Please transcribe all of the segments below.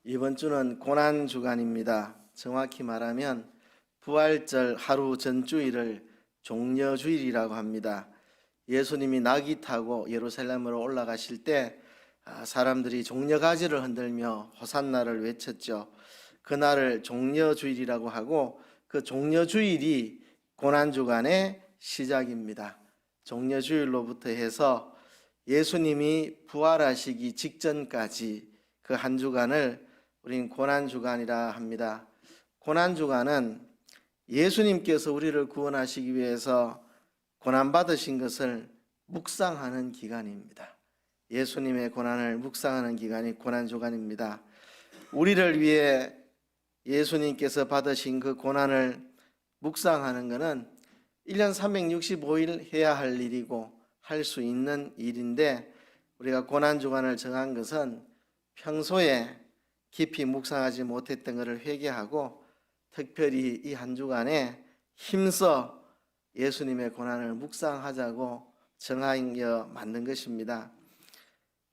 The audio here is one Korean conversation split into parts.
이번 주는 고난 주간입니다. 정확히 말하면 부활절 하루 전주일을 종려주일이라고 합니다. 예수님이 나귀 타고 예루살렘으로 올라가실 때 사람들이 종려가지를 흔들며 호산나를 외쳤죠. 그날을 종려주일이라고 하고 그 종려주일이 고난주간의 시작입니다. 종려주일로부터 해서 예수님이 부활하시기 직전까지 그 한 주간을 우린 고난주간이라 합니다. 고난주간은 예수님께서 우리를 구원하시기 위해서 고난받으신 것을 묵상하는 기간입니다. 예수님의 고난을 묵상하는 기간이 고난주간입니다. 우리를 위해 예수님께서 받으신 그 고난을 묵상하는 것은 1년 365일 해야 할 일이고 할 수 있는 일인데, 우리가 고난주간을 정한 것은 평소에 깊이 묵상하지 못했던 것을 회개하고 특별히 이 한 주간에 힘써 예수님의 고난을 묵상하자고 정하여 만든 것입니다.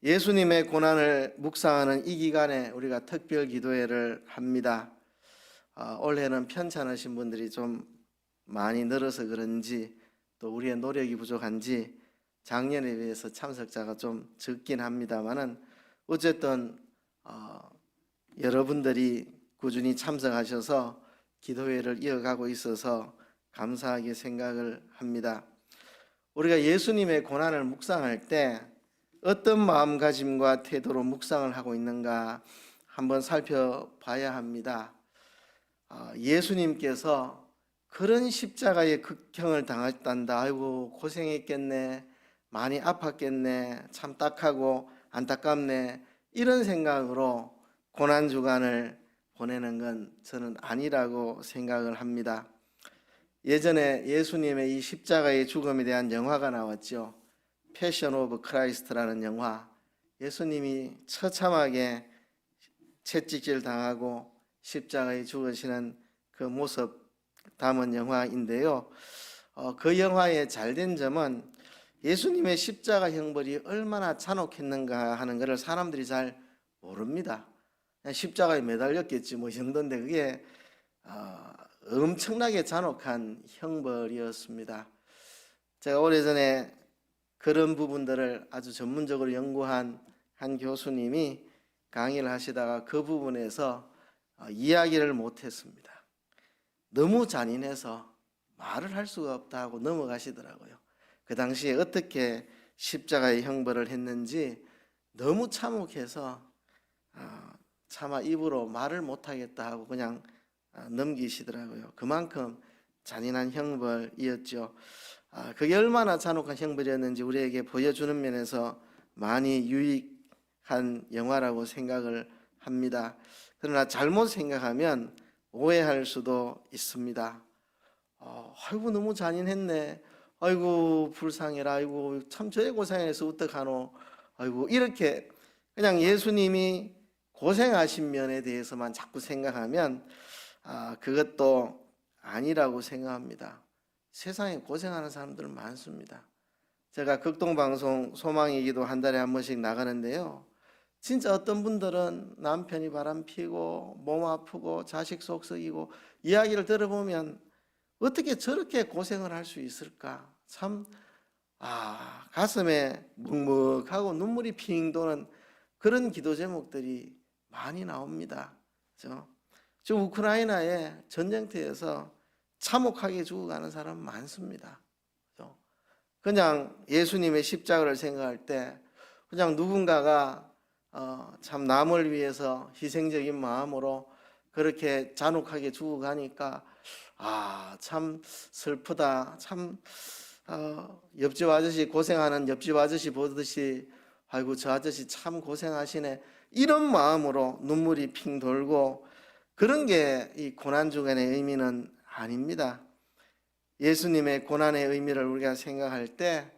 예수님의 고난을 묵상하는 이 기간에 우리가 특별 기도회를 합니다. 올해는 편찮으신 분들이 좀 많이 늘어서 그런지 또 우리의 노력이 부족한지 작년에 비해서 참석자가 좀 적긴 합니다만은 어쨌든 여러분들이 꾸준히 참석하셔서 기도회를 이어가고 있어서 감사하게 생각을 합니다. 우리가 예수님의 고난을 묵상할 때 어떤 마음가짐과 태도로 묵상을 하고 있는가 한번 살펴봐야 합니다. 예수님께서 그런 십자가의 극형을 당했단다. 아이고 고생했겠네, 많이 아팠겠네, 참 딱하고 안타깝네, 이런 생각으로 고난주간을 보내는 건 저는 아니라고 생각을 합니다. 예전에 예수님의 이 십자가의 죽음에 대한 영화가 나왔죠. 패션 오브 크라이스트라는 영화. 예수님이 처참하게 채찍질 당하고 십자가에 죽으시는 그 모습 담은 영화인데요. 그 영화의 잘된 점은 예수님의 십자가 형벌이 얼마나 잔혹했는가 하는 것을 사람들이 잘 모릅니다. 그냥 십자가에 매달렸겠지 뭐 정도인데 그게 엄청나게 잔혹한 형벌이었습니다. 제가 오래전에 그런 부분들을 아주 전문적으로 연구한 한 교수님이 강의를 하시다가 그 부분에서 이야기를 못했습니다. 너무 잔인해서 말을 할 수가 없다고 넘어가시더라고요. 그 당시에 어떻게 십자가의 형벌을 했는지 너무 참혹해서 차마 입으로 말을 못하겠다 하고 그냥 넘기시더라고요. 그만큼 잔인한 형벌이었죠. 그게 얼마나 잔혹한 형벌이었는지 우리에게 보여주는 면에서 많이 유익한 영화라고 생각을 합니다. 그러나 잘못 생각하면 오해할 수도 있습니다. 아이고 너무 잔인했네, 아이고 불쌍해라, 아이고 참 저래 고생해서 어떡하노, 아이고 이렇게 그냥 예수님이 고생하신 면에 대해서만 자꾸 생각하면 그것도 아니라고 생각합니다. 세상에 고생하는 사람들 많습니다. 제가 극동방송 소망이기도 한 달에 한 번씩 나가는데요, 진짜 어떤 분들은 남편이 바람피고 몸 아프고 자식 속 썩이고 이야기를 들어보면 어떻게 저렇게 고생을 할 수 있을까, 참 가슴에 묵묵하고 눈물이 핑 도는 그런 기도 제목들이 많이 나옵니다. 그렇죠? 지금 우크라이나의 전쟁터에서 참혹하게 죽어가는 사람 많습니다. 그렇죠? 그냥 예수님의 십자가를 생각할 때 그냥 누군가가 참 남을 위해서 희생적인 마음으로 그렇게 잔혹하게 죽어가니까 참 슬프다, 참 옆집 아저씨 고생하는 옆집 아저씨 보듯이 아이고 저 아저씨 참 고생하시네, 이런 마음으로 눈물이 핑 돌고 그런 게 이 고난주간의 의미는 아닙니다. 예수님의 고난의 의미를 우리가 생각할 때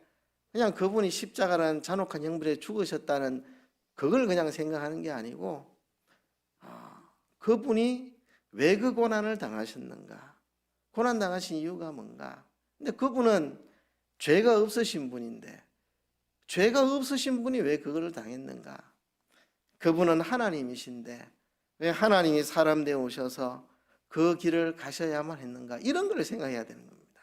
그냥 그분이 십자가라는 잔혹한 형벌에 죽으셨다는 그걸 그냥 생각하는 게 아니고 그분이 왜 그 고난을 당하셨는가, 고난 당하신 이유가 뭔가. 근데 그분은 죄가 없으신 분인데 죄가 없으신 분이 왜 그걸 당했는가. 그분은 하나님이신데 왜 하나님이 사람 되어 오셔서 그 길을 가셔야만 했는가? 이런 걸 생각해야 되는 겁니다.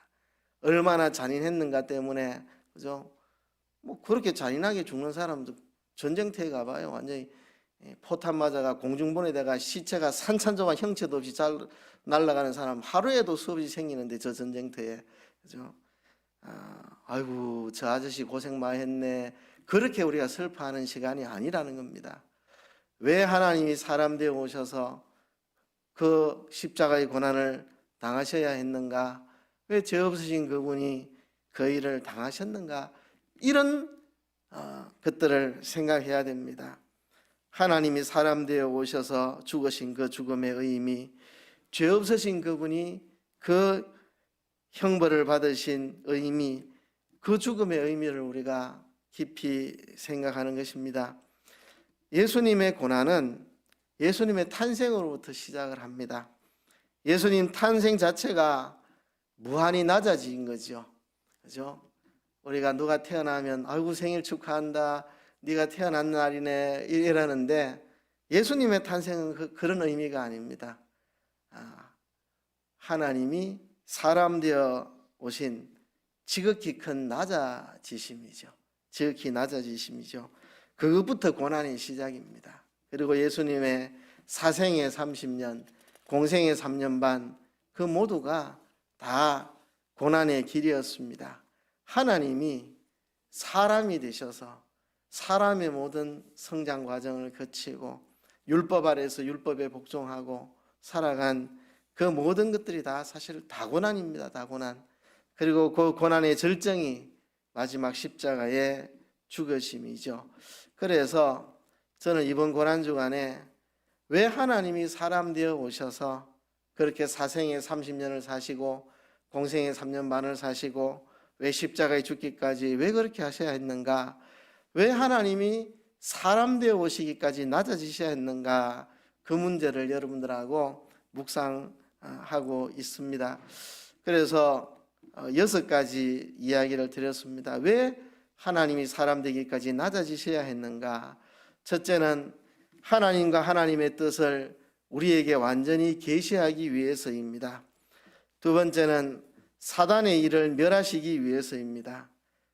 얼마나 잔인했는가 때문에, 그죠? 뭐 그렇게 잔인하게 죽는 사람도 전쟁터에 가봐요. 완전히 포탄 맞아가 공중분해다가 시체가 산산조각 형체도 없이 잘 날아가는 사람 하루에도 수없이 생기는데, 저 전쟁터에, 그죠? 아이고 저 아저씨 고생 많이 했네, 그렇게 우리가 슬퍼하는 시간이 아니라는 겁니다. 왜 하나님이 사람 되어 오셔서 그 십자가의 고난을 당하셔야 했는가? 왜 죄 없으신 그분이 그 일을 당하셨는가? 이런 것들을 생각해야 됩니다. 하나님이 사람 되어 오셔서 죽으신 그 죽음의 의미, 죄 없으신 그분이 그 형벌을 받으신 의미, 그 죽음의 의미를 우리가 깊이 생각하는 것입니다. 예수님의 고난은 예수님의 탄생으로부터 시작을 합니다. 예수님 탄생 자체가 무한히 낮아진 거죠. 그죠? 우리가 누가 태어나면 아이고 생일 축하한다, 네가 태어난 날이네 이러는데, 예수님의 탄생은 그런 의미가 아닙니다. 하나님이 사람 되어 오신 지극히 큰 낮아지심이죠. 지극히 낮아지심이죠. 그것부터 고난의 시작입니다. 그리고 예수님의 사생의 30년, 공생의 3년 반, 그 모두가 다 고난의 길이었습니다. 하나님이 사람이 되셔서 사람의 모든 성장 과정을 거치고 율법 아래에서 율법에 복종하고 살아간 그 모든 것들이 다 사실 다 고난입니다. 다 고난. 그리고 그 고난의 절정이 마지막 십자가의 죽으심이죠. 그래서 저는 이번 고난주간에 왜 하나님이 사람 되어 오셔서 그렇게 사생의 30년을 사시고 공생의 3년 반을 사시고 왜 십자가에 죽기까지 왜 그렇게 하셔야 했는가? 왜 하나님이 사람 되어 오시기까지 낮아지셔야 했는가? 그 문제를 여러분들하고 묵상하고 있습니다. 그래서 6가지 이야기를 드렸습니다. 왜 하나님이 사람 되기까지 낮아지셔야 했는가? 첫째는 하나님과 하나님의 뜻을 우리에게 완전히 계시하기 위해서입니다. 두 번째는 사단의 일을 멸하시기 위해서입니다.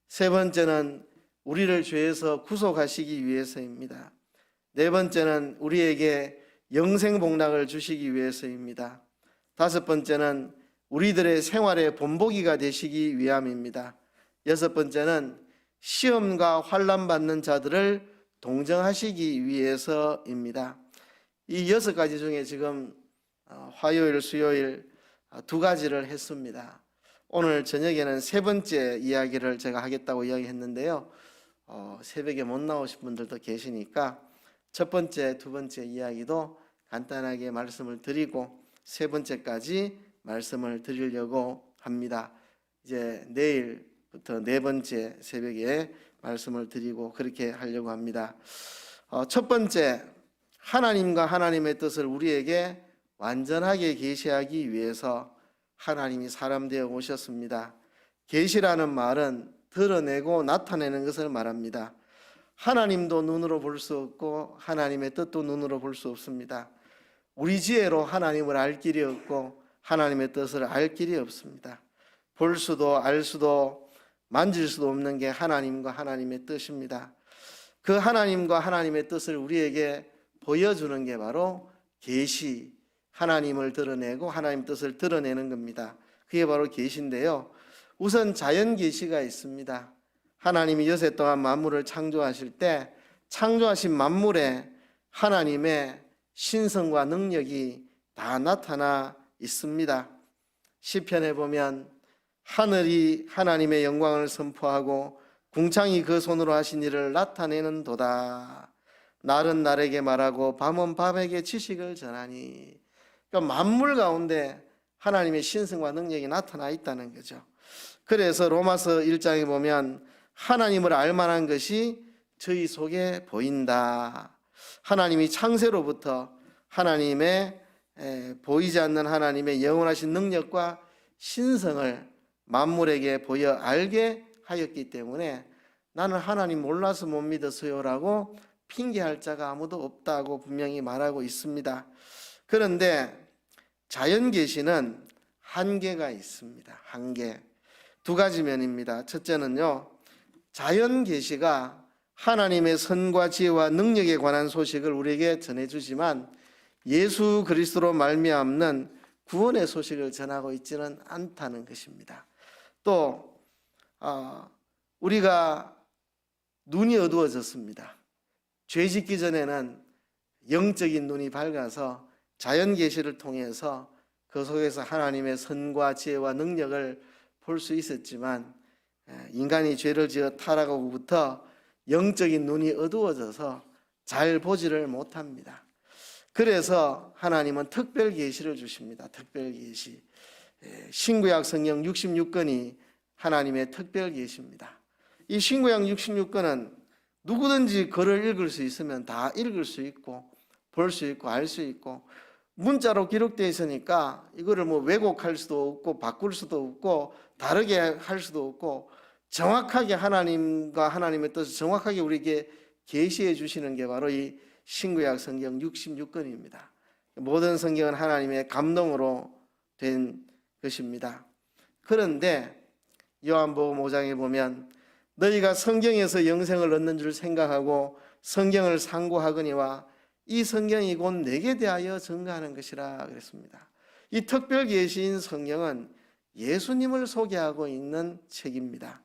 세 번째는 우리를 죄에서 구속하시기 위해서입니다. 네 번째는 우리에게 영생복락을 주시기 위해서입니다. 다섯 번째는 우리들의 생활의 본보기가 되시기 위함입니다. 여섯 번째는 시험과 환난 받는 자들을 동정하시기 위해서입니다. 이 6가지 중에 지금 화요일, 수요일 2가지를 했습니다. 오늘 저녁에는 세 번째 이야기를 제가 하겠다고 이야기했는데요. 새벽에 못 나오신 분들도 계시니까 첫 번째, 두 번째 이야기도 간단하게 말씀을 드리고 세 번째까지 말씀을 드리려고 합니다. 이제 내일부터 네 번째 새벽에 말씀을 드리고 그렇게 하려고 합니다. 첫 번째, 하나님과 하나님의 뜻을 우리에게 완전하게 계시하기 위해서 하나님이 사람 되어 오셨습니다. 계시라는 말은 드러내고 나타내는 것을 말합니다. 하나님도 눈으로 볼 수 없고 하나님의 뜻도 눈으로 볼 수 없습니다. 우리 지혜로 하나님을 알 길이 없고 하나님의 뜻을 알 길이 없습니다. 볼 수도 알 수도 만질 수도 없는 게 하나님과 하나님의 뜻입니다. 그 하나님과 하나님의 뜻을 우리에게 보여주는 게 바로 계시, 하나님을 드러내고 하나님 뜻을 드러내는 겁니다. 그게 바로 계시인데요. 우선 자연 계시가 있습니다. 하나님이 여세 동안 만물을 창조하실 때 창조하신 만물에 하나님의 신성과 능력이 다 나타나 있습니다. 시편에 보면 하늘이 하나님의 영광을 선포하고 궁창이 그 손으로 하신 일을 나타내는 도다. 날은 날에게 말하고 밤은 밤에게 지식을 전하니. 그러니까 만물 가운데 하나님의 신성과 능력이 나타나 있다는 거죠. 그래서 로마서 1장에 보면 하나님을 알만한 것이 저희 속에 보인다. 하나님이 창세로부터 하나님의 보이지 않는 하나님의 영원하신 능력과 신성을 만물에게 보여 알게 하였기 때문에 나는 하나님 몰라서 못 믿었어요라고 핑계할 자가 아무도 없다고 분명히 말하고 있습니다. 그런데 자연 계시는 한계가 있습니다. 한계. 두 가지 면입니다. 첫째는요, 자연 계시가 하나님의 선과 지혜와 능력에 관한 소식을 우리에게 전해주지만 예수 그리스도로 말미암는 구원의 소식을 전하고 있지는 않다는 것입니다. 또 우리가 눈이 어두워졌습니다. 죄 짓기 전에는 영적인 눈이 밝아서 자연 계시를 통해서 그 속에서 하나님의 선과 지혜와 능력을 볼 수 있었지만 인간이 죄를 지어 타락하고부터 영적인 눈이 어두워져서 잘 보지를 못합니다. 그래서 하나님은 특별 계시를 주십니다. 특별 계시. 신구약 성경 66권이 하나님의 특별 계시입니다. 이 신구약 66권은 누구든지 글을 읽을 수 있으면 다 읽을 수 있고 볼 수 있고 알 수 있고 문자로 기록되어 있으니까 이거를 뭐 왜곡할 수도 없고 바꿀 수도 없고 다르게 할 수도 없고 정확하게 하나님과 하나님의 뜻을 정확하게 우리에게 계시해 주시는 게 바로 이 신구약 성경 66권입니다. 모든 성경은 하나님의 감동으로 된 것입니다. 그런데 요한복음 5장에 보면 너희가 성경에서 영생을 얻는 줄 생각하고 성경을 상고하거니와 이 성경이 곧 내게 대하여 증거하는 것이라 그랬습니다. 이 특별 계시인 성경은 예수님을 소개하고 있는 책입니다.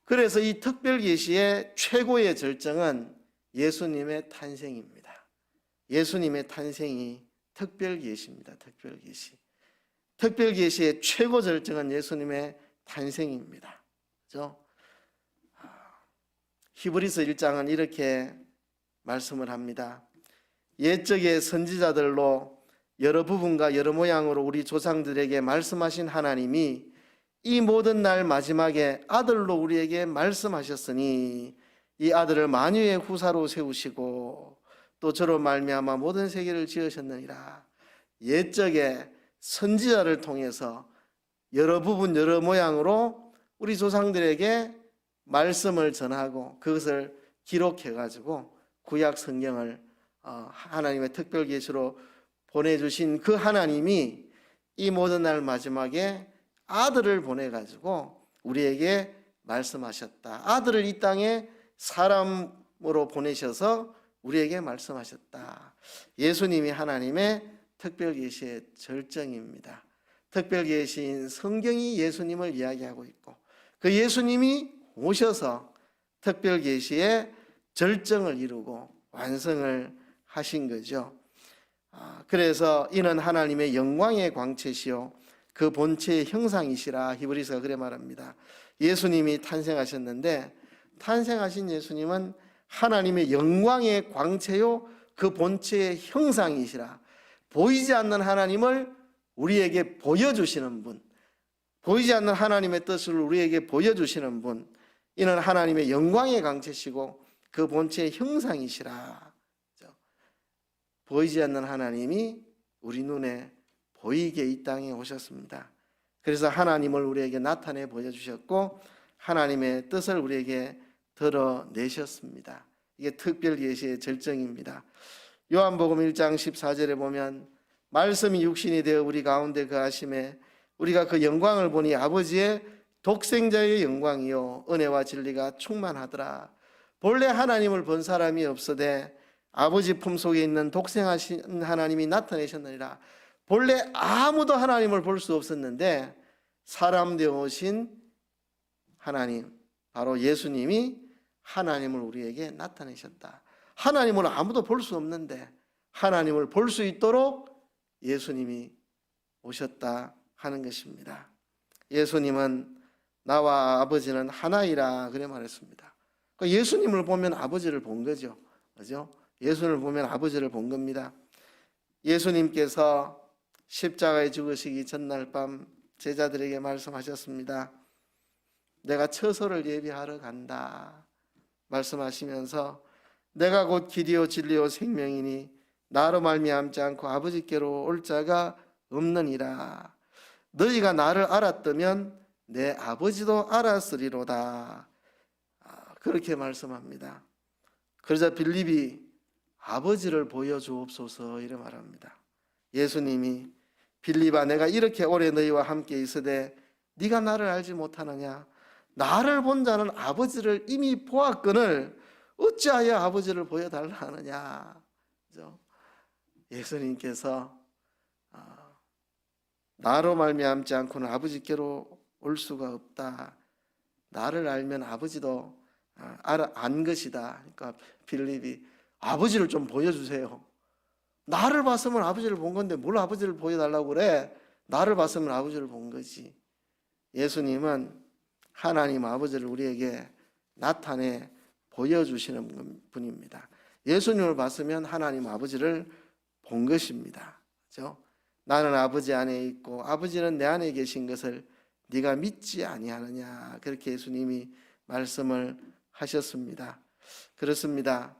그래서 이 특별 계시의 최고의 절정은 예수님의 탄생입니다. 예수님의 탄생이 특별 계시입니다. 특별 계시. 특별 계시의 최고 절정은 예수님의 탄생입니다. 그렇죠? 히브리서 1장은 이렇게 말씀을 합니다. 옛적의 선지자들로 여러 부분과 여러 모양으로 우리 조상들에게 말씀하신 하나님이 이 모든 날 마지막에 아들로 우리에게 말씀하셨으니 이 아들을 만유의 후사로 세우시고 또 저로 말미암아 모든 세계를 지으셨느니라. 옛적에 선지자를 통해서 여러 부분 여러 모양으로 우리 조상들에게 말씀을 전하고 그것을 기록해가지고 구약 성경을 하나님의 특별 계시로 보내주신 그 하나님이 이 모든 날 마지막에 아들을 보내가지고 우리에게 말씀하셨다. 아들을 이 땅에 사람으로 보내셔서 우리에게 말씀하셨다. 예수님이 하나님의 특별 계시의 절정입니다. 특별 계시인 성경이 예수님을 이야기하고 있고 그 예수님이 오셔서 특별 계시의 절정을 이루고 완성을 하신 거죠. 그래서 이는 하나님의 영광의 광채시요 그 본체의 형상이시라 히브리서가 그래 말합니다. 예수님이 탄생하셨는데 탄생하신 예수님은 하나님의 영광의 광채요 그 본체의 형상이시라. 보이지 않는 하나님을 우리에게 보여주시는 분, 보이지 않는 하나님의 뜻을 우리에게 보여주시는 분, 이는 하나님의 영광의 광채시고 그 본체의 형상이시라. 보이지 않는 하나님이 우리 눈에 보이게 이 땅에 오셨습니다. 그래서 하나님을 우리에게 나타내 보여주셨고 하나님의 뜻을 우리에게 드러내셨습니다. 이게 특별 계시의 절정입니다. 요한복음 1장 14절에 보면 말씀이 육신이 되어 우리 가운데 거하심에 우리가 그 영광을 보니 아버지의 독생자의 영광이요 은혜와 진리가 충만하더라. 본래 하나님을 본 사람이 없으되 아버지 품속에 있는 독생하신 하나님이 나타내셨느니라. 본래 아무도 하나님을 볼 수 없었는데 사람 되어오신 하나님, 바로 예수님이 하나님을 우리에게 나타내셨다. 하나님을 아무도 볼 수 없는데 하나님을 볼 수 있도록 예수님이 오셨다 하는 것입니다. 예수님은 나와 아버지는 하나이라 그래 말했습니다. 예수님을 보면 아버지를 본 거죠. 그죠? 예수님을 보면 아버지를 본 겁니다. 예수님께서 십자가에 죽으시기 전날 밤 제자들에게 말씀하셨습니다. 내가 처소를 예비하러 간다 말씀하시면서 내가 곧 길이요 진리요 생명이니 나로 말미암지 않고 아버지께로 올 자가 없느니라. 너희가 나를 알았다면 내 아버지도 알았으리로다. 그렇게 말씀합니다. 그러자 빌립이 아버지를 보여주옵소서 이래 말합니다. 예수님이 빌립아, 내가 이렇게 오래 너희와 함께 있으되 네가 나를 알지 못하느냐? 나를 본 자는 아버지를 이미 보았거늘 어찌하여 아버지를 보여달라 하느냐? 그죠? 예수님께서 나로 말미암지 않고는 아버지께로 올 수가 없다. 나를 알면 아버지도 안 것이다. 그러니까 빌립이 아버지를 좀 보여주세요. 나를 봤으면 아버지를 본 건데 뭘 아버지를 보여달라고 그래? 나를 봤으면 아버지를 본 거지. 예수님은 하나님 아버지를 우리에게 나타내 보여주시는 분입니다. 예수님을 봤으면 하나님 아버지를 본 것입니다. 그렇죠? 나는 아버지 안에 있고 아버지는 내 안에 계신 것을 네가 믿지 아니하느냐, 그렇게 예수님이 말씀을 하셨습니다. 그렇습니다.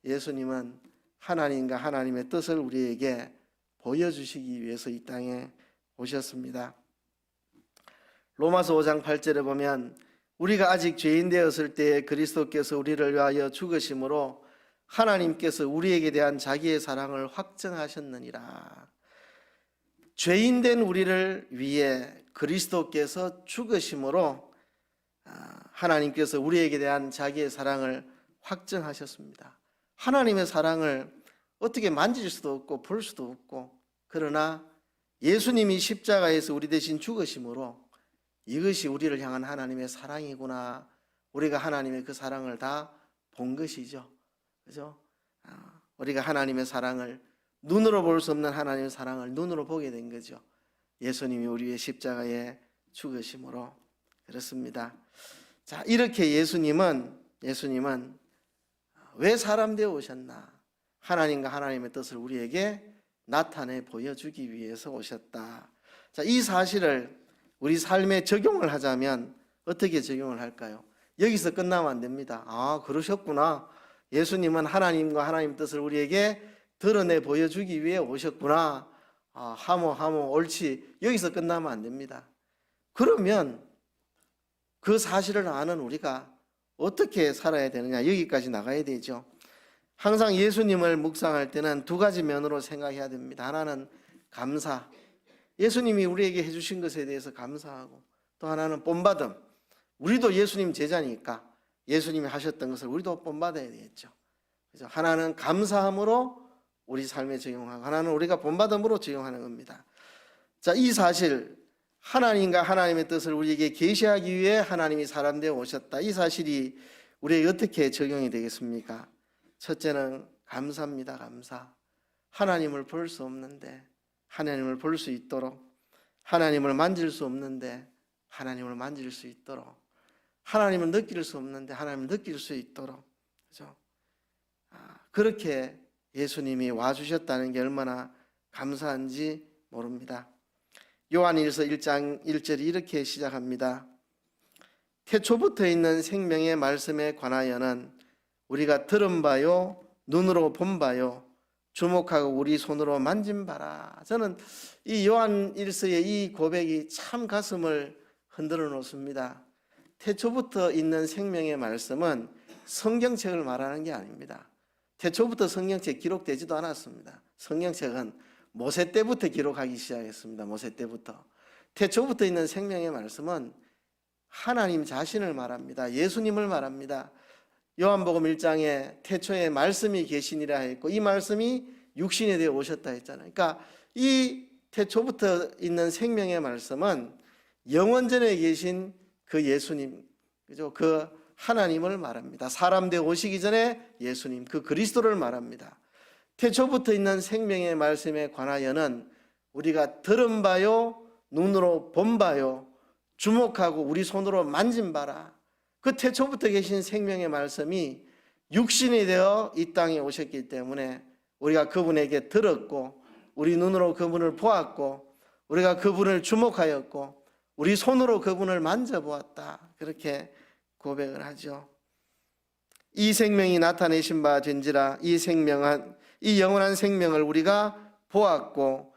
예수님은 하나님과 하나님의 뜻을 우리에게 보여주시기 위해서 이 땅에 오셨습니다. 로마서 5장 8절에 보면 우리가 아직 죄인 되었을 때에 그리스도께서 우리를 위하여 죽으심으로 하나님께서 우리에게 대한 자기의 사랑을 확증하셨느니라. 죄인된 우리를 위해 그리스도께서 죽으심으로 하나님께서 우리에게 대한 자기의 사랑을 확증하셨습니다. 하나님의 사랑을 어떻게 만질 수도 없고 볼 수도 없고, 그러나 예수님이 십자가에서 우리 대신 죽으심으로 이것이 우리를 향한 하나님의 사랑이구나, 우리가 하나님의 그 사랑을 다 본 것이죠. 그죠? 우리가 하나님의 사랑을, 눈으로 볼 수 없는 하나님의 사랑을 눈으로 보게 된 거죠. 예수님이 우리의 십자가에 죽으심으로. 그렇습니다. 자, 이렇게 예수님은 왜 사람 되어 오셨나? 하나님과 하나님의 뜻을 우리에게 나타내 보여주기 위해서 오셨다. 자, 이 사실을 우리 삶에 적용을 하자면 어떻게 적용을 할까요? 여기서 끝나면 안 됩니다. 그러셨구나. 예수님은 하나님과 하나님의 뜻을 우리에게 드러내 보여주기 위해 오셨구나. 하모 옳지. 여기서 끝나면 안 됩니다. 그러면 그 사실을 아는 우리가 어떻게 살아야 되느냐, 여기까지 나가야 되죠. 항상 예수님을 묵상할 때는 두 가지 면으로 생각해야 됩니다. 하나는 감사, 예수님이 우리에게 해주신 것에 대해서 감사하고, 또 하나는 본받음, 우리도 예수님 제자니까 예수님이 하셨던 것을 우리도 본받아야 되겠죠. 그래서 하나는 감사함으로 우리 삶에 적용하고, 하나는 우리가 본받음으로 적용하는 겁니다. 자, 이 사실, 하나님과 하나님의 뜻을 우리에게 계시하기 위해 하나님이 사람 되어 오셨다. 이 사실이 우리에게 어떻게 적용이 되겠습니까? 첫째는 감사입니다. 감사. 하나님을 볼 수 없는데 하나님을 볼 수 있도록, 하나님을 만질 수 없는데 하나님을 만질 수 있도록, 하나님을 느낄 수 없는데 하나님을 느낄 수 있도록, 그죠? 그렇게 예수님이 와주셨다는 게 얼마나 감사한지 모릅니다. 요한일서 1장 1절이 이렇게 시작합니다. 태초부터 있는 생명의 말씀에 관하여는 우리가 들은 바요, 눈으로 본 바요, 주목하고 우리 손으로 만진 바라. 저는 이 요한일서의 이 고백이 참 가슴을 흔들어 놓습니다. 태초부터 있는 생명의 말씀은 성경책을 말하는 게 아닙니다. 태초부터 성경책 기록되지도 않았습니다. 성경책은 모세 때부터 기록하기 시작했습니다. 모세 때부터. 태초부터 있는 생명의 말씀은 하나님 자신을 말합니다. 예수님을 말합니다. 요한복음 1장에 태초에 말씀이 계시니라 했고, 이 말씀이 육신이 되어 오셨다 했잖아요. 그러니까 이 태초부터 있는 생명의 말씀은 영원전에 계신 그 예수님, 그죠? 그 하나님을 말합니다. 사람 되어 오시기 전에 예수님, 그 그리스도를 말합니다. 태초부터 있는 생명의 말씀에 관하여는 우리가 들은 바요, 눈으로 본 바요, 주목하고 우리 손으로 만진 바라. 그 태초부터 계신 생명의 말씀이 육신이 되어 이 땅에 오셨기 때문에 우리가 그분에게 들었고, 우리 눈으로 그분을 보았고, 우리가 그분을 주목하였고, 우리 손으로 그분을 만져보았다. 그렇게 고백을 하죠. 이 생명이 나타내신 바 된지라. 이 영원한 생명을 우리가 보았고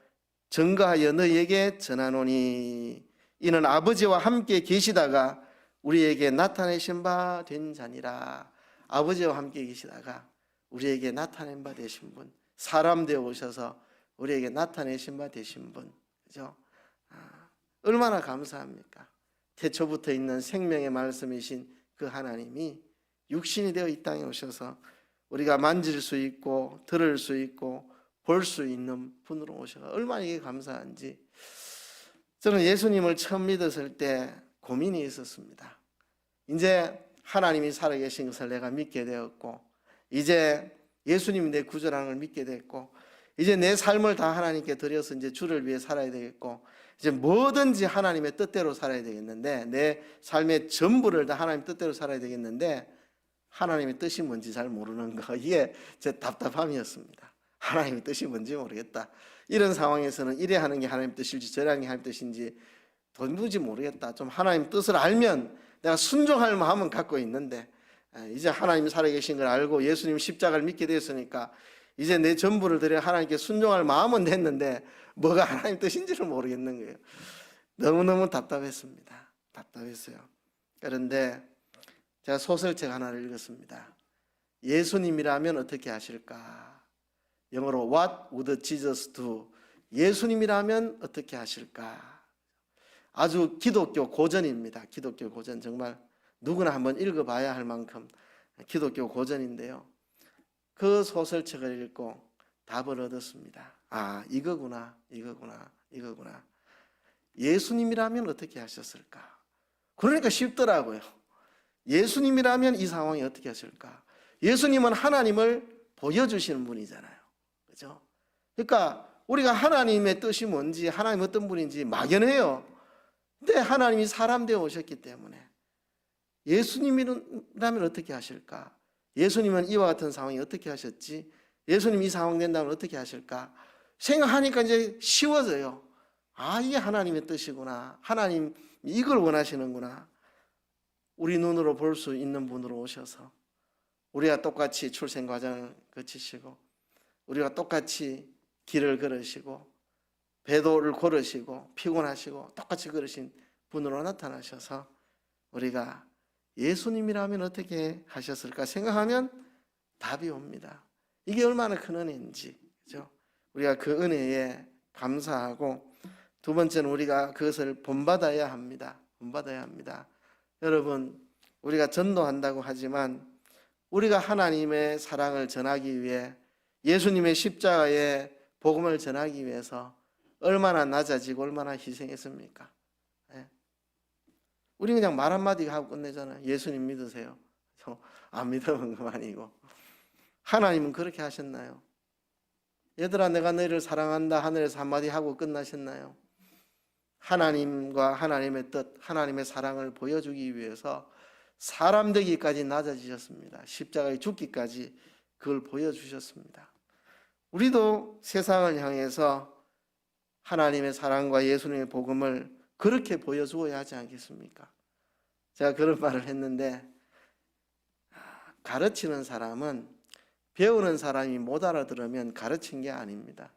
증거하여 너희에게 전하노니 이는 아버지와 함께 계시다가 우리에게 나타내신 바 된 자니라. 아버지와 함께 계시다가 우리에게 나타낸 바 되신 분, 사람 되어 오셔서 우리에게 나타내신 바 되신 분, 그죠? 얼마나 감사합니까? 태초부터 있는 생명의 말씀이신 그 하나님이 육신이 되어 이 땅에 오셔서 우리가 만질 수 있고 들을 수 있고 볼 수 있는 분으로 오셔서 얼마나 이게 감사한지. 저는 예수님을 처음 믿었을 때 고민이 있었습니다. 이제 하나님이 살아계신 것을 내가 믿게 되었고, 이제 예수님이 내 구주라는 걸 믿게 됐고, 이제 내 삶을 다 하나님께 드려서 이제 주를 위해 살아야 되겠고, 이제 뭐든지 하나님의 뜻대로 살아야 되겠는데, 내 삶의 전부를 다 하나님 뜻대로 살아야 되겠는데, 하나님의 뜻이 뭔지 잘 모르는 거, 이게 제 답답함이었습니다. 하나님의 뜻이 뭔지 모르겠다. 이런 상황에서는 이래 하는 게 하나님 뜻일지 저래 하는 게 하나님 뜻인지 도무지 모르겠다. 좀 하나님 뜻을 알면 내가 순종할 마음은 갖고 있는데, 이제 하나님이 살아계신 걸 알고 예수님 십자가를 믿게 되었으니까 이제 내 전부를 드려 하나님께 순종할 마음은 됐는데 뭐가 하나님 뜻인지를 모르겠는 거예요. 너무너무 답답했습니다. 답답했어요. 그런데 제가 소설책 하나를 읽었습니다. 예수님이라면 어떻게 하실까? 영어로 What would Jesus do? 예수님이라면 어떻게 하실까? 아주 기독교 고전입니다. 기독교 고전, 정말 누구나 한번 읽어봐야 할 만큼 기독교 고전인데요, 그 소설책을 읽고 답을 얻었습니다. 아, 이거구나. 예수님이라면 어떻게 하셨을까? 그러니까 쉽더라고요. 예수님이라면 이 상황이 어떻게 하실까? 예수님은 하나님을 보여주시는 분이잖아요. 그죠? 그러니까 우리가 하나님의 뜻이 뭔지, 하나님 어떤 분인지 막연해요. 근데 하나님이 사람 되어 오셨기 때문에 예수님이라면 어떻게 하실까? 예수님은 이와 같은 상황이 어떻게 하셨지? 예수님 이 상황 된다면 어떻게 하실까? 생각하니까 이제 쉬워져요. 아, 이게 하나님의 뜻이구나. 하나님 이걸 원하시는구나. 우리 눈으로 볼 수 있는 분으로 오셔서 우리가 똑같이 출생 과정을 거치시고 우리가 똑같이 길을 걸으시고 배도를 걸으시고 피곤하시고 똑같이 걸으신 분으로 나타나셔서 우리가 예수님이라면 어떻게 하셨을까 생각하면 답이 옵니다. 이게 얼마나 큰 은혜인지, 그죠? 우리가 그 은혜에 감사하고, 두 번째는 우리가 그것을 본받아야 합니다. 본받아야 합니다. 여러분, 우리가 전도한다고 하지만 우리가 하나님의 사랑을 전하기 위해, 예수님의 십자가의 복음을 전하기 위해서 얼마나 낮아지고 얼마나 희생했습니까? 우리 그냥 말 한마디 하고 끝내잖아요. 예수님 믿으세요. 안 믿으면 그만이고. 하나님은 그렇게 하셨나요? 얘들아, 내가 너희를 사랑한다 하늘에서 한마디 하고 끝나셨나요? 하나님과 하나님의 뜻, 하나님의 사랑을 보여주기 위해서 사람 되기까지 낮아지셨습니다. 십자가에 죽기까지 그걸 보여주셨습니다. 우리도 세상을 향해서 하나님의 사랑과 예수님의 복음을 그렇게 보여주어야 하지 않겠습니까? 제가 그런 말을 했는데, 가르치는 사람은 배우는 사람이 못 알아들으면 가르친 게 아닙니다.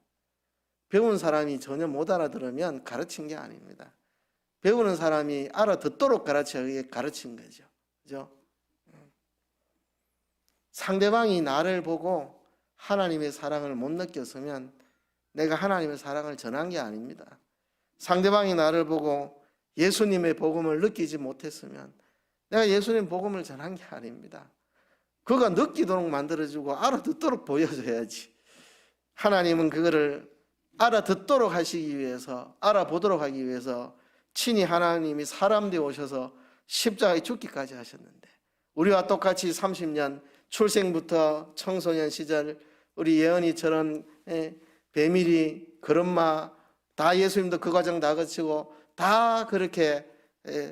배운 사람이 전혀 못 알아들으면 가르친 게 아닙니다. 배우는 사람이 알아듣도록 가르쳐야 그게 가르친 거죠. 그죠? 상대방이 나를 보고 하나님의 사랑을 못 느꼈으면 내가 하나님의 사랑을 전한 게 아닙니다. 상대방이 나를 보고 예수님의 복음을 느끼지 못했으면 내가 예수님 복음을 전한 게 아닙니다. 그가 느끼도록 만들어주고 알아듣도록 보여줘야지. 하나님은 그거를 알아듣도록 하시기 위해서, 알아보도록 하기 위해서 친히 하나님이 사람 되어 오셔서 십자가에 죽기까지 하셨는데, 우리와 똑같이 30년 출생부터 청소년 시절 우리 예언이처럼 배밀이 그런마 다 예수님도 그 과정 다 거치고 다 그렇게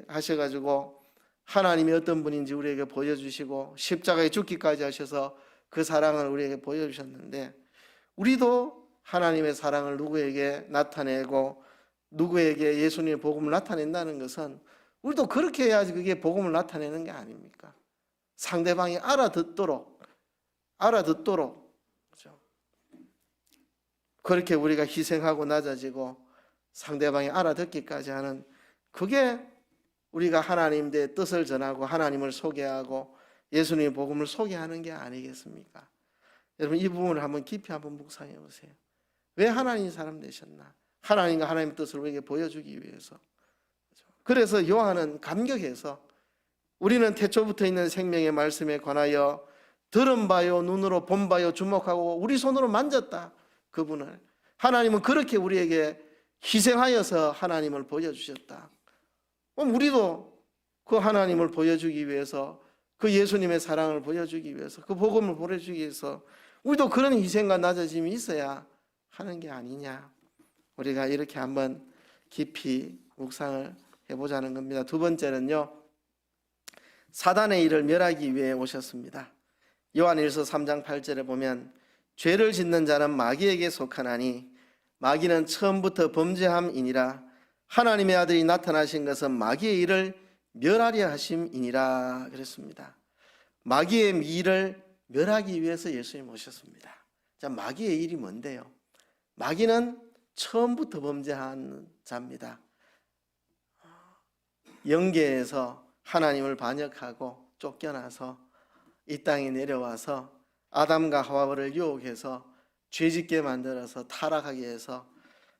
하셔가지고 하나님이 어떤 분인지 우리에게 보여주시고 십자가에 죽기까지 하셔서 그 사랑을 우리에게 보여주셨는데, 우리도 하나님의 사랑을 누구에게 나타내고 누구에게 예수님의 복음을 나타낸다는 것은 우리도 그렇게 해야지 그게 복음을 나타내는 게 아닙니까? 상대방이 알아듣도록 그렇죠? 그렇게 우리가 희생하고 낮아지고 상대방이 알아듣기까지 하는, 그게 우리가 하나님의 뜻을 전하고 하나님을 소개하고 예수님의 복음을 소개하는 게 아니겠습니까? 여러분 이 부분을 한번 깊이 한번 묵상해 보세요. 왜 하나님이 사람 되셨나? 하나님과 하나님의 뜻을 우리에게 보여주기 위해서. 그래서 요한은 감격해서 우리는 태초부터 있는 생명의 말씀에 관하여 들은 바요, 눈으로 본 바요, 주목하고 우리 손으로 만졌다. 그분을. 하나님은 그렇게 우리에게 희생하여서 하나님을 보여주셨다. 그럼 우리도 그 하나님을 보여주기 위해서, 그 예수님의 사랑을 보여주기 위해서, 그 복음을 보여주기 위해서 우리도 그런 희생과 낮아짐이 있어야 하는 게 아니냐. 우리가 이렇게 한번 깊이 묵상을 해보자는 겁니다. 두 번째는요, 사단의 일을 멸하기 위해 오셨습니다. 요한일서 3장 8절에 보면 죄를 짓는 자는 마귀에게 속하나니 마귀는 처음부터 범죄함이니라. 하나님의 아들이 나타나신 것은 마귀의 일을 멸하려 하심이니라 그랬습니다. 마귀의 일을 멸하기 위해서 예수님 오셨습니다. 자, 마귀의 일이 뭔데요? 마귀는 처음부터 범죄한 자입니다. 영계에서 하나님을 반역하고 쫓겨나서 이 땅에 내려와서 아담과 하와를 유혹해서 죄짓게 만들어서 타락하게 해서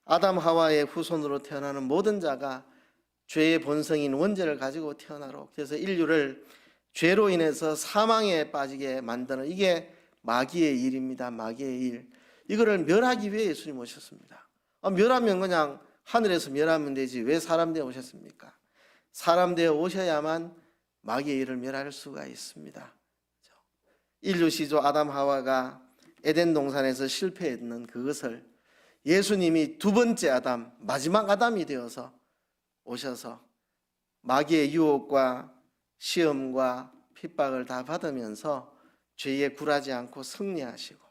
아담 하와의 후손으로 태어나는 모든 자가 죄의 본성인 원죄를 가지고 태어나도록, 그래서 인류를 죄로 인해서 사망에 빠지게 만드는, 이게 마귀의 일입니다. 마귀의 일. 이거를 멸하기 위해 예수님 오셨습니다. 멸하면 그냥 하늘에서 멸하면 되지 왜 사람 되어 오셨습니까? 사람 되어 오셔야만 마귀의 일을 멸할 수가 있습니다. 인류 시조 아담 하와가 에덴 동산에서 실패했는 그것을 예수님이 두 번째 아담, 마지막 아담이 되어서 오셔서 마귀의 유혹과 시험과 핍박을 다 받으면서 죄에 굴하지 않고 승리하시고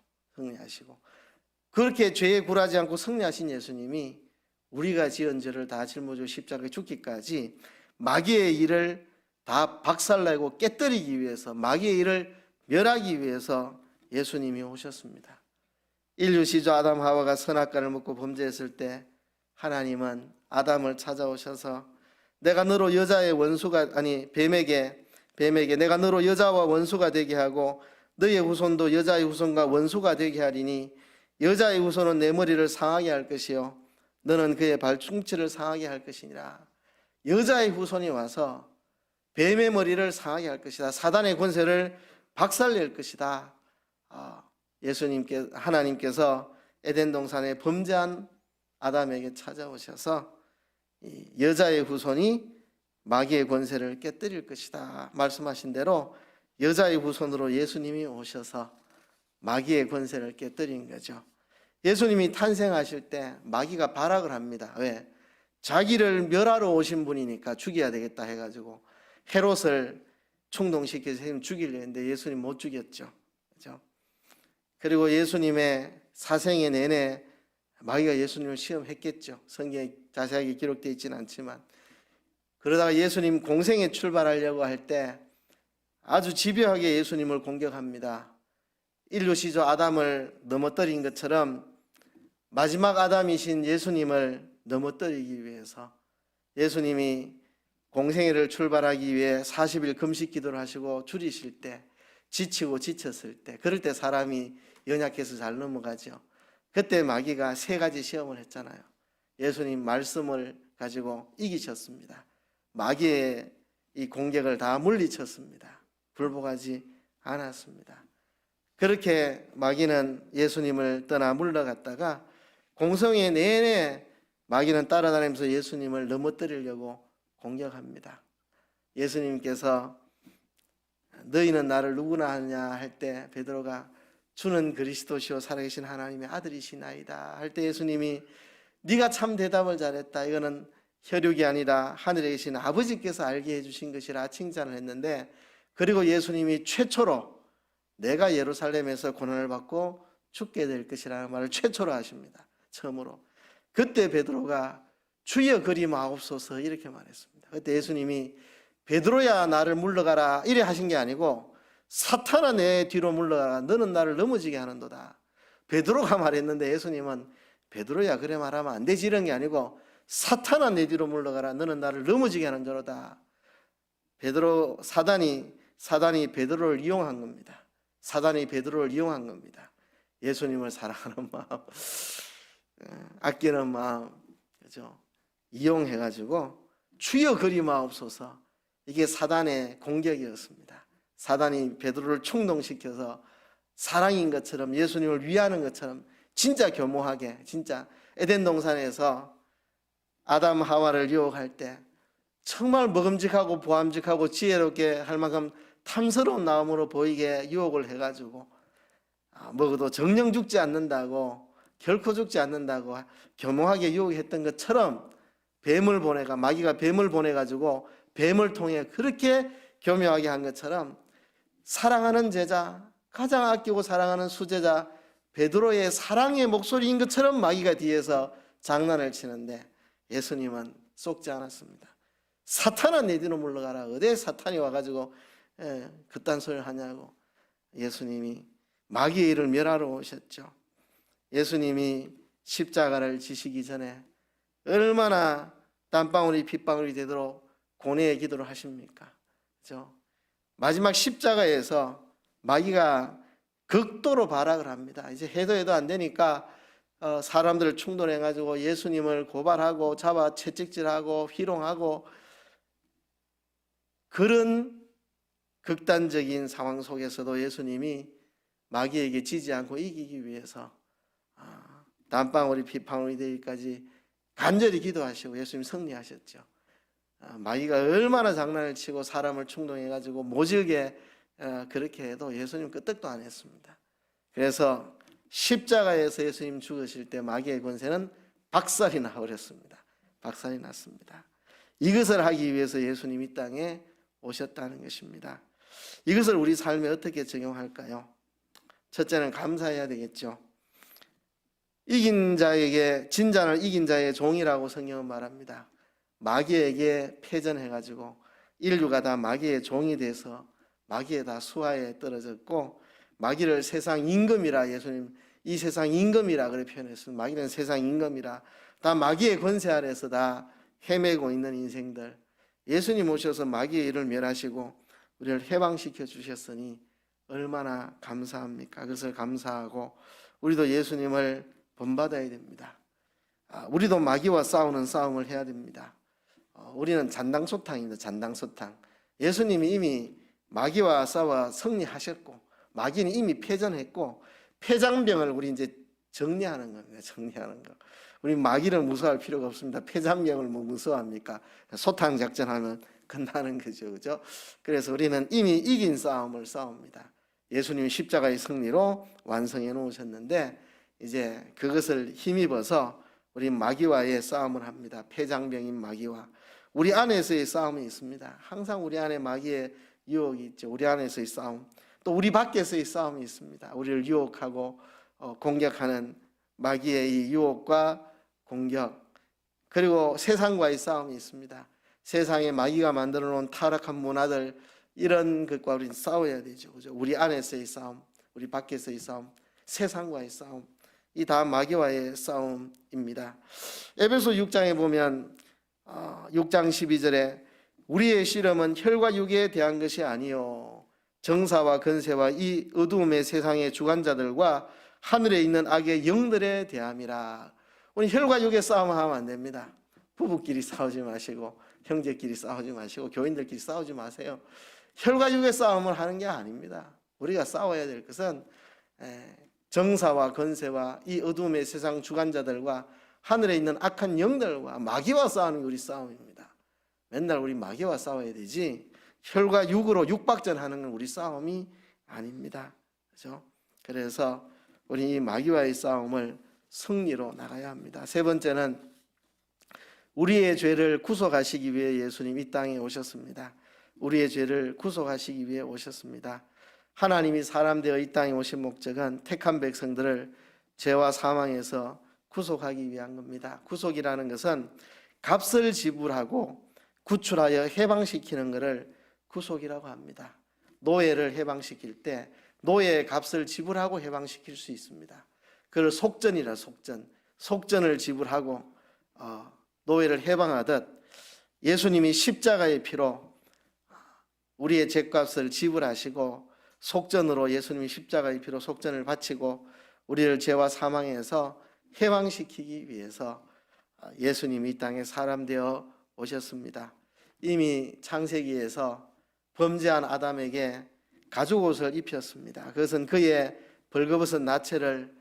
그렇게 죄에 굴하지 않고 승리하신 예수님이 우리가 지은 죄를 다 짊어지고 십자가에 죽기까지 마귀의 일을 다 박살내고 깨뜨리기 위해서, 마귀의 일을 멸하기 위해서 예수님이 오셨습니다. 인류 시조 아담 하와가 선악과를 먹고 범죄했을 때 하나님은 아담을 찾아오셔서 내가 너로 여자의 원수가, 뱀에게 내가 너로 여자와 원수가 되게 하고 너의 후손도 여자의 후손과 원수가 되게 하리니 여자의 후손은 내 머리를 상하게 할 것이요 너는 그의 발꿈치를 상하게 할 것이니라. 여자의 후손이 와서 뱀의 머리를 상하게 할 것이다. 사단의 권세를 박살낼 것이다. 하나님께서 에덴 동산에 범죄한 아담에게 찾아오셔서 여자의 후손이 마귀의 권세를 깨뜨릴 것이다 말씀하신 대로 여자의 후손으로 예수님이 오셔서 마귀의 권세를 깨뜨린 거죠. 예수님이 탄생하실 때 마귀가 발악을 합니다. 왜? 자기를 멸하러 오신 분이니까 죽여야 되겠다 해가지고 헤롯을 충동시켜서 죽이려 했는데 예수님 못 죽였죠. 그렇죠? 그리고 예수님의 사생애 내내 마귀가 예수님을 시험했겠죠. 성경에 자세하게 기록되어 있지는 않지만, 그러다가 예수님 공생에 출발하려고 할 때 아주 집요하게 예수님을 공격합니다. 인류 시조 아담을 넘어뜨린 것처럼 마지막 아담이신 예수님을 넘어뜨리기 위해서 예수님이 공생애를 출발하기 위해 40일 금식 기도를 하시고 줄이실 때, 지치고 지쳤을 때, 그럴 때 사람이 연약해서 잘 넘어가죠. 그때 마귀가 세 가지 시험을 했잖아요. 예수님 말씀을 가지고 이기셨습니다. 마귀의 이 공격을 다 물리쳤습니다. 불복하지 않았습니다. 그렇게 마귀는 예수님을 떠나 물러갔다가 공생애 내내 마귀는 따라다니면서 예수님을 넘어뜨리려고 공격합니다. 예수님께서 너희는 나를 누구나 하느냐 할 때 베드로가 주는 그리스도시요 살아계신 하나님의 아들이시나이다 할 때 예수님이 네가 참 대답을 잘했다. 이거는 혈육이 아니라 하늘에 계신 아버지께서 알게 해주신 것이라 칭찬을 했는데, 그리고 예수님이 최초로 내가 예루살렘에서 고난을 받고 죽게 될 것이라는 말을 최초로 하십니다. 처음으로. 그때 베드로가 주여 그리 마옵소서 이렇게 말했습니다. 그때 예수님이 베드로야 나를 물러가라 이래 하신 게 아니고 사탄아 내 뒤로 물러가라 너는 나를 넘어지게 하는도다. 베드로가 말했는데 예수님은 베드로야 그래 말하면 안 되지 이런 게 아니고 사탄아 내 뒤로 물러가라 너는 나를 넘어지게 하는 자로다. 사단이 베드로를 이용한 겁니다. 사단이 베드로를 이용한 겁니다. 예수님을 사랑하는 마음, 아끼는 마음, 그죠? 이용해가지고 주여 그리마옵소서. 이게 사단의 공격이었습니다. 사단이 베드로를 충동시켜서 사랑인 것처럼 예수님을 위하는 것처럼 진짜 교모하게, 진짜 에덴 동산에서 아담 하와를 유혹할 때 정말 먹음직하고 보암직하고 지혜롭게 할 만큼 탐스러운 마음으로 보이게 유혹을 해가지고 먹어도 정령 죽지 않는다고, 결코 죽지 않는다고 교묘하게 유혹했던 것처럼 마귀가 뱀을 보내가지고 뱀을 통해 그렇게 교묘하게 한 것처럼 사랑하는 제자, 가장 아끼고 사랑하는 수제자 베드로의 사랑의 목소리인 것처럼 마귀가 뒤에서 장난을 치는데 예수님은 속지 않았습니다. 사탄아 내 뒤로 물러가라. 어디 사탄이 와가지고 그딴 소리를 하냐고. 예수님이 마귀의 일을 멸하러 오셨죠. 예수님이 십자가를 지시기 전에 얼마나 땀방울이 핏방울이 되도록 고뇌의 기도를 하십니까? 그렇죠? 마지막 십자가에서 마귀가 극도로 발악을 합니다. 이제 해도 안 되니까 사람들을 충동해가지고 예수님을 고발하고 잡아 채찍질하고 희롱하고 그런 극단적인 상황 속에서도 예수님이 마귀에게 지지 않고 이기기 위해서 땀방울이 핏방울이 되기까지 간절히 기도하시고 예수님 승리하셨죠. 마귀가 얼마나 장난을 치고 사람을 충동해가지고 모질게 그렇게 해도 예수님 끄떡도 안 했습니다. 그래서 십자가에서 예수님 죽으실 때 마귀의 권세는 박살이 나버렸습니다. 박살이 났습니다. 이것을 하기 위해서 예수님 이 땅에 오셨다는 것입니다. 이것을 우리 삶에 어떻게 적용할까요? 첫째는 감사해야 되겠죠. 이긴 자에게 진잔을 이긴 자의 종이라고 성경은 말합니다. 마귀에게 패전해가지고 인류가 다 마귀의 종이 돼서 마귀에 다 수하에 떨어졌고 마귀를 세상 임금이라 예수님 이 세상 임금이라 그렇게 표현했습니다. 마귀는 세상 임금이라 다 마귀의 권세 아래서 다 헤매고 있는 인생들 예수님 오셔서 마귀의 일을 멸하시고 우리를 해방시켜 주셨으니 얼마나 감사합니까? 그것을 감사하고 우리도 예수님을 본받아야 됩니다. 우리도 마귀와 싸우는 싸움을 해야 됩니다. 우리는 잔당소탕입니다. 잔당소탕. 예수님이 이미 마귀와 싸워 승리하셨고 마귀는 이미 패전했고 패장병을 우리 이제 정리하는 겁니다. 정리하는 거. 우리 마귀를 무서워할 필요가 없습니다. 패장병을 뭐 무서워합니까? 소탕 작전하면 끝나는 거죠. 그죠? 그래서 우리는 이미 이긴 싸움을 싸웁니다. 예수님이 십자가의 승리로 완성해 놓으셨는데 이제 그것을 힘입어서 우리 마귀와의 싸움을 합니다. 패장병인 마귀와 우리 안에서의 싸움이 있습니다. 항상 우리 안에 마귀의 유혹이 있죠. 우리 안에서의 싸움 또 우리 밖에서의 싸움이 있습니다. 우리를 유혹하고 공격하는 마귀의 이 유혹과 공격 그리고 세상과의 싸움이 있습니다. 세상에 마귀가 만들어 놓은 타락한 문화들 이런 것과 우리는 싸워야 되죠. 그죠? 우리 안에서의 싸움, 우리 밖에서의 싸움, 세상과의 싸움 이 다 마귀와의 싸움입니다. 에베소 6장에 보면 6장 12절에 우리의 씨름은 혈과 육에 대한 것이 아니요 정사와 권세와 이 어두움의 세상의 주관자들과 하늘에 있는 악의 영들에 대함이라. 우리 혈과 육의 싸움을 하면 안 됩니다. 부부끼리 싸우지 마시고 형제끼리 싸우지 마시고 교인들끼리 싸우지 마세요. 혈과 육의 싸움을 하는 게 아닙니다. 우리가 싸워야 될 것은 정사와 권세와 이 어두움의 세상 주관자들과 하늘에 있는 악한 영들과 마귀와 싸우는 게 우리 싸움입니다. 맨날 우리 마귀와 싸워야 되지 혈과 육으로 육박전하는 건 우리 싸움이 아닙니다. 그렇죠? 그래서 우리 이 마귀와의 싸움을 승리로 나가야 합니다. 세 번째는 우리의 죄를 구속하시기 위해 예수님 이 땅에 오셨습니다. 우리의 죄를 구속하시기 위해 오셨습니다. 하나님이 사람 되어 이 땅에 오신 목적은 택한 백성들을 죄와 사망에서 구속하기 위한 겁니다. 구속이라는 것은 값을 지불하고 구출하여 해방시키는 것을 구속이라고 합니다. 노예를 해방시킬 때 노예의 값을 지불하고 해방시킬 수 있습니다. 그걸 속전이라 속전을 지불하고 노예를 해방하듯 예수님이 십자가의 피로 우리의 죄값을 지불하시고 속전으로 예수님이 십자가의 피로 속전을 바치고 우리를 죄와 사망에서 해방시키기 위해서 예수님이 이 땅에 사람 되어 오셨습니다. 이미 창세기에서 범죄한 아담에게 가죽옷을 입혔습니다. 그것은 그의 벌거벗은 나체를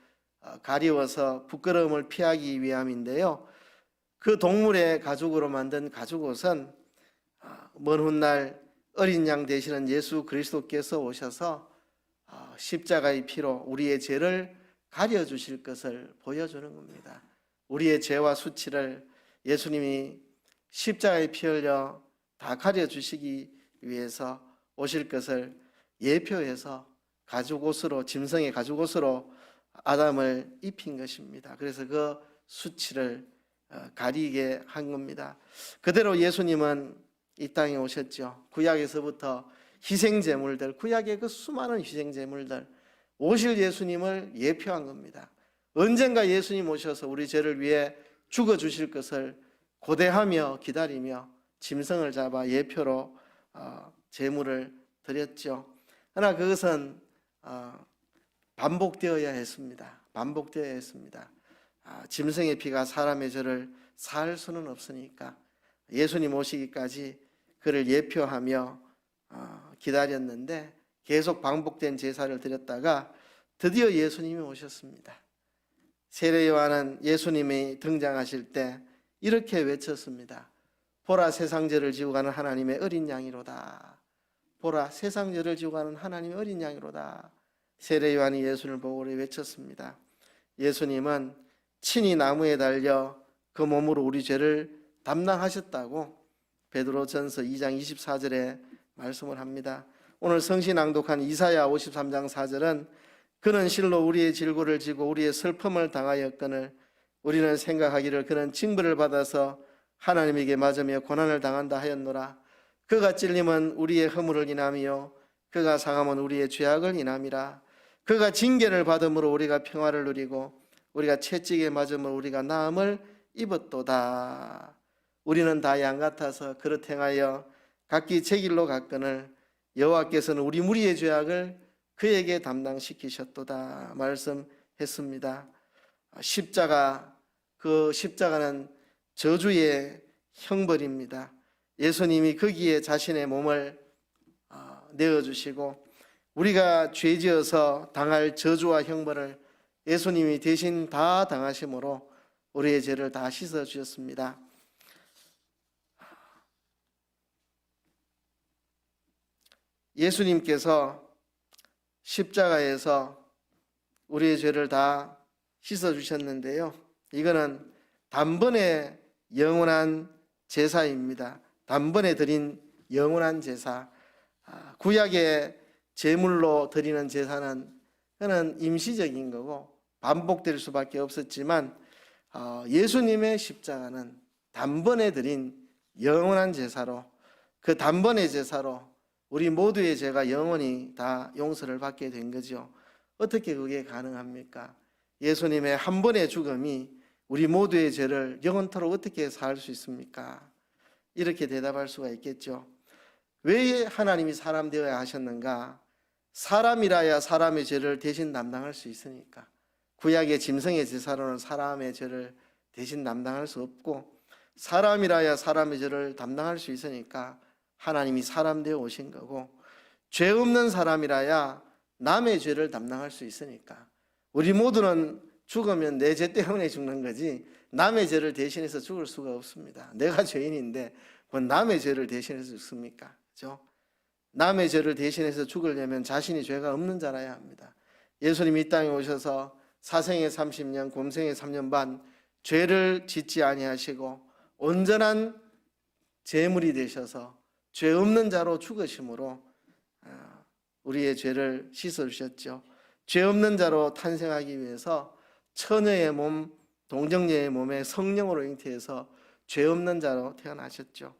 가리워서 부끄러움을 피하기 위함인데요. 그 동물의 가죽으로 만든 가죽옷은 먼 훗날 어린 양 되시는 예수 그리스도께서 오셔서 십자가의 피로 우리의 죄를 가려주실 것을 보여주는 겁니다. 우리의 죄와 수치를 예수님이 십자가에 피 흘려 다 가려주시기 위해서 오실 것을 예표해서 가죽옷으로, 짐승의 가죽옷으로 아담을 입힌 것입니다. 그래서 그 수치를 가리게 한 겁니다. 그대로 예수님은 이 땅에 오셨죠. 구약에서부터 희생제물들, 구약의 그 수많은 희생제물들, 오실 예수님을 예표한 겁니다. 언젠가 예수님 오셔서 우리 죄를 위해 죽어주실 것을 고대하며 기다리며 짐승을 잡아 예표로 제물을 드렸죠. 그러나 그것은 반복되어야 했습니다. 반복되어야 했습니다. 짐승의 피가 사람의 죄를 살 수는 없으니까 예수님 오시기까지 그를 예표하며 기다렸는데 계속 반복된 제사를 드렸다가 드디어 예수님이 오셨습니다. 세례 요한은 예수님이 등장하실 때 이렇게 외쳤습니다. 보라, 세상 죄를 지고 가는 하나님의 어린 양이로다. 보라, 세상 죄를 지고 가는 하나님의 어린 양이로다. 세례 요한이 예수님을 보고 외쳤습니다. 예수님은 친히 나무에 달려 그 몸으로 우리 죄를 담당하셨다고 베드로전서 2장 24절에 말씀을 합니다. 오늘 성시 낭독한 이사야 53장 4절은 그는 실로 우리의 질고를 지고 우리의 슬픔을 당하였거늘 우리는 생각하기를 그는 징벌을 받아서 하나님에게 맞으며 고난을 당한다 하였노라. 그가 찔림은 우리의 허물을 인함이요 그가 상함은 우리의 죄악을 인함이라. 그가 징계를 받음으로 우리가 평화를 누리고 우리가 채찍에 맞음으로 우리가 나음을 입었도다. 우리는 다 양 같아서 그릇 행하여 각기 제 길로 갔거늘 여호와께서는 우리 무리의 죄악을 그에게 담당시키셨도다 말씀했습니다. 십자가, 그 십자가는 저주의 형벌입니다. 예수님이 거기에 자신의 몸을 내어주시고 우리가 죄지어서 당할 저주와 형벌을 예수님이 대신 다 당하심으로 우리의 죄를 다 씻어주셨습니다. 예수님께서 십자가에서 우리의 죄를 다 씻어주셨는데요. 이거는 단번에 영원한 제사입니다. 단번에 드린 영원한 제사. 구약의 제물로 드리는 제사는 그는 임시적인 거고 반복될 수밖에 없었지만 예수님의 십자가는 단번에 드린 영원한 제사로, 그 단번의 제사로 우리 모두의 죄가 영원히 다 용서를 받게 된 거죠. 어떻게 그게 가능합니까? 예수님의 한 번의 죽음이 우리 모두의 죄를 영원토록 어떻게 살 수 있습니까? 이렇게 대답할 수가 있겠죠. 왜 하나님이 사람 되어야 하셨는가? 사람이라야 사람의 죄를 대신 담당할 수 있으니까. 구약의 짐승의 제사로는 사람의 죄를 대신 담당할 수 없고, 사람이라야 사람의 죄를 담당할 수 있으니까 하나님이 사람 되어 오신 거고, 죄 없는 사람이라야 남의 죄를 담당할 수 있으니까. 우리 모두는 죽으면 내 죄 때문에 죽는 거지 남의 죄를 대신해서 죽을 수가 없습니다. 내가 죄인인데 뭐 남의 죄를 대신해서 죽습니까? 그렇죠? 남의 죄를 대신해서 죽으려면 자신이 죄가 없는 자라야 합니다. 예수님이 이 땅에 오셔서 사생애 30년, 곰생애 3년 반 죄를 짓지 아니하시고 온전한 제물이 되셔서 죄 없는 자로 죽으심으로 우리의 죄를 씻어주셨죠. 죄 없는 자로 탄생하기 위해서 처녀의 몸, 동정녀의 몸에 성령으로 잉태해서 죄 없는 자로 태어나셨죠.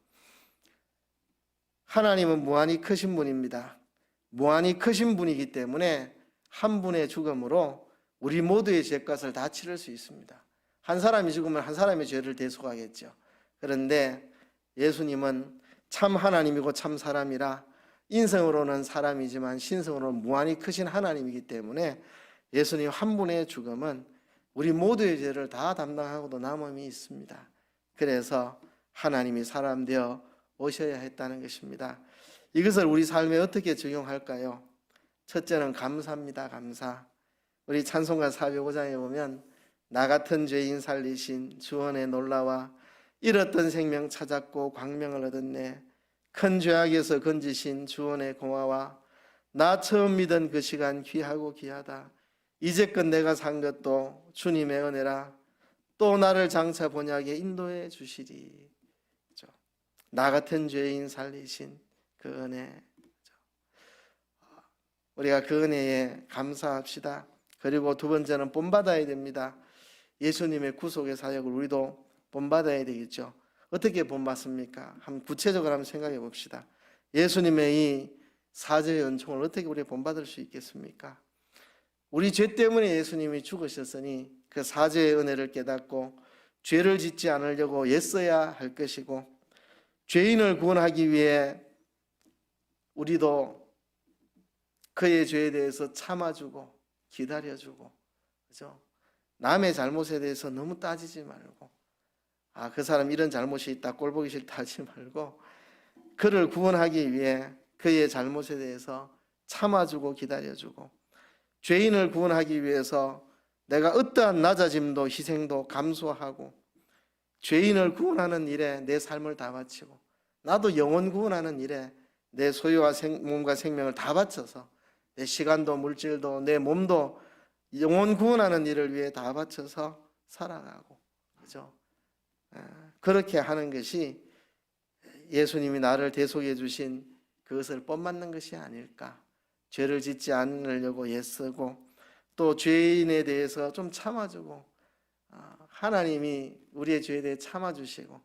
하나님은 무한히 크신 분입니다. 무한히 크신 분이기 때문에 한 분의 죽음으로 우리 모두의 죄값을 다 치를 수 있습니다. 한 사람이 죽으면 한 사람의 죄를 대속하겠죠. 그런데 예수님은 참 하나님이고 참 사람이라 인성으로는 사람이지만 신성으로는 무한히 크신 하나님이기 때문에 예수님 한 분의 죽음은 우리 모두의 죄를 다 담당하고도 남음이 있습니다. 그래서 하나님이 사람 되어 오셔야 했다는 것입니다. 이것을 우리 삶에 어떻게 적용할까요? 첫째는 감사입니다. 감사. 우리 찬송가 405장에 보면 나 같은 죄인 살리신 주원의 놀라와 잃었던 생명 찾았고 광명을 얻었네. 큰 죄악에서 건지신 주원의 고마와 나 처음 믿은 그 시간 귀하고 귀하다. 이제껏 내가 산 것도 주님의 은혜라. 또 나를 장차 본향에 인도해 주시리. 나 같은 죄인 살리신 그 은혜, 우리가 그 은혜에 감사합시다. 그리고 두 번째는 본받아야 됩니다. 예수님의 구속의 사역을 우리도 본받아야 되겠죠. 어떻게 본받습니까? 한번 구체적으로 한번 생각해 봅시다. 예수님의 이 사죄의 은총을 어떻게 우리가 본받을 수 있겠습니까? 우리 죄 때문에 예수님이 죽으셨으니 그 사죄의 은혜를 깨닫고 죄를 짓지 않으려고 애써야 할 것이고, 죄인을 구원하기 위해 우리도 그의 죄에 대해서 참아주고 기다려주고, 그죠? 남의 잘못에 대해서 너무 따지지 말고, 그 사람 이런 잘못이 있다 꼴보기 싫다 하지 말고, 그를 구원하기 위해 그의 잘못에 대해서 참아주고 기다려주고, 죄인을 구원하기 위해서 내가 어떠한 낮아짐도 희생도 감수하고 죄인을 구원하는 일에 내 삶을 다 바치고, 나도 영혼 구원하는 일에 내 소유와 몸과 생명을 다 바쳐서, 내 시간도 물질도 내 몸도 영혼 구원하는 일을 위해 다 바쳐서 살아가고, 그죠? 그렇게 하는 것이 예수님이 나를 대속해 주신 그것을 본받는 것이 아닐까. 죄를 짓지 않으려고 애쓰고, 또 죄인에 대해서 좀 참아주고, 하나님이 우리의 죄에 대해 참아주시고,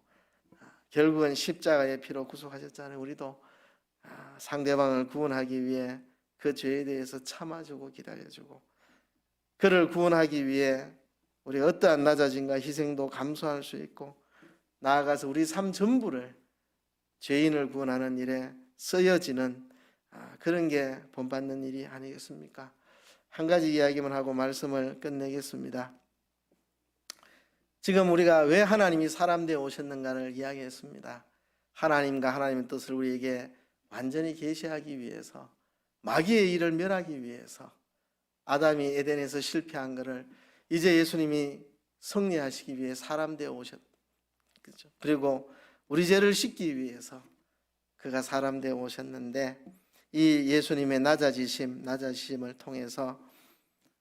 결국은 십자가의 피로 구속하셨잖아요. 우리도 상대방을 구원하기 위해 그 죄에 대해서 참아주고 기다려주고, 그를 구원하기 위해 우리가 어떠한 낮아짐과 희생도 감수할 수 있고, 나아가서 우리 삶 전부를 죄인을 구원하는 일에 쓰여지는 그런 게 본받는 일이 아니겠습니까? 한 가지 이야기만 하고 말씀을 끝내겠습니다. 지금 우리가 왜 하나님이 사람 되어 오셨는가를 이야기했습니다. 하나님과 하나님의 뜻을 우리에게 완전히 계시하기 위해서, 마귀의 일을 멸하기 위해서, 아담이 에덴에서 실패한 것을 이제 예수님이 승리하시기 위해 사람 되어 오셨죠. 그리고 우리 죄를 씻기 위해서 그가 사람 되어 오셨는데, 이 예수님의 낮아지심을 통해서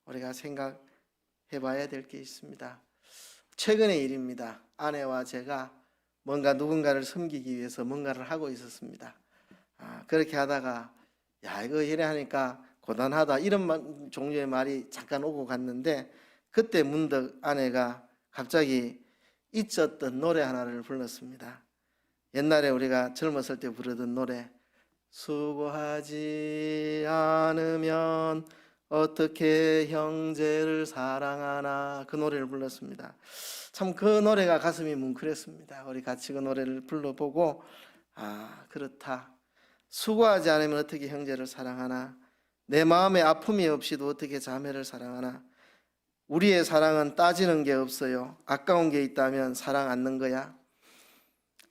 우리가 생각해 봐야 될 게 있습니다. 최근의 일입니다. 아내와 제가 뭔가 누군가를 섬기기 위해서 뭔가를 하고 있었습니다. 그렇게 하다가 이거 이래 하니까 고단하다, 이런 종류의 말이 잠깐 오고 갔는데, 그때 문득 아내가 갑자기 잊었던 노래 하나를 불렀습니다. 옛날에 우리가 젊었을 때 부르던 노래, 수고하지 않으면 어떻게 형제를 사랑하나, 그 노래를 불렀습니다. 참 그 노래가 가슴이 뭉클했습니다. 우리 같이 그 노래를 불러보고, 그렇다, 수고하지 않으면 어떻게 형제를 사랑하나, 내 마음에 아픔이 없이도 어떻게 자매를 사랑하나, 우리의 사랑은 따지는 게 없어요. 아까운 게 있다면 사랑 않는 거야.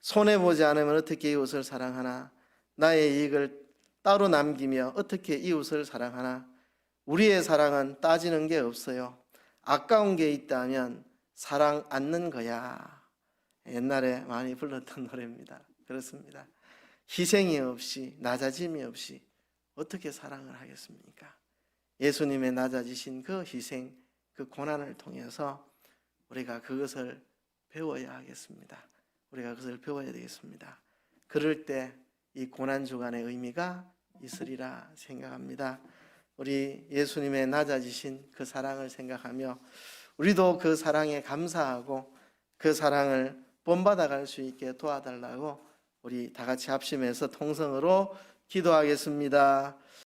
손해보지 않으면 어떻게 이웃을 사랑하나, 나의 이익을 따로 남기며 어떻게 이웃을 사랑하나, 우리의 사랑은 따지는 게 없어요. 아까운 게 있다면 사랑 않는 거야. 옛날에 많이 불렀던 노래입니다. 그렇습니다. 희생이 없이, 낮아짐이 없이 어떻게 사랑을 하겠습니까? 예수님의 낮아지신 그 희생, 그 고난을 통해서 우리가 그것을 배워야 하겠습니다. 우리가 그것을 배워야 되겠습니다. 그럴 때 이 고난 주간의 의미가 있으리라 생각합니다. 우리 예수님의 낮아지신 그 사랑을 생각하며 우리도 그 사랑에 감사하고 그 사랑을 본받아 갈 수 있게 도와달라고 우리 다 같이 합심해서 통성으로 기도하겠습니다.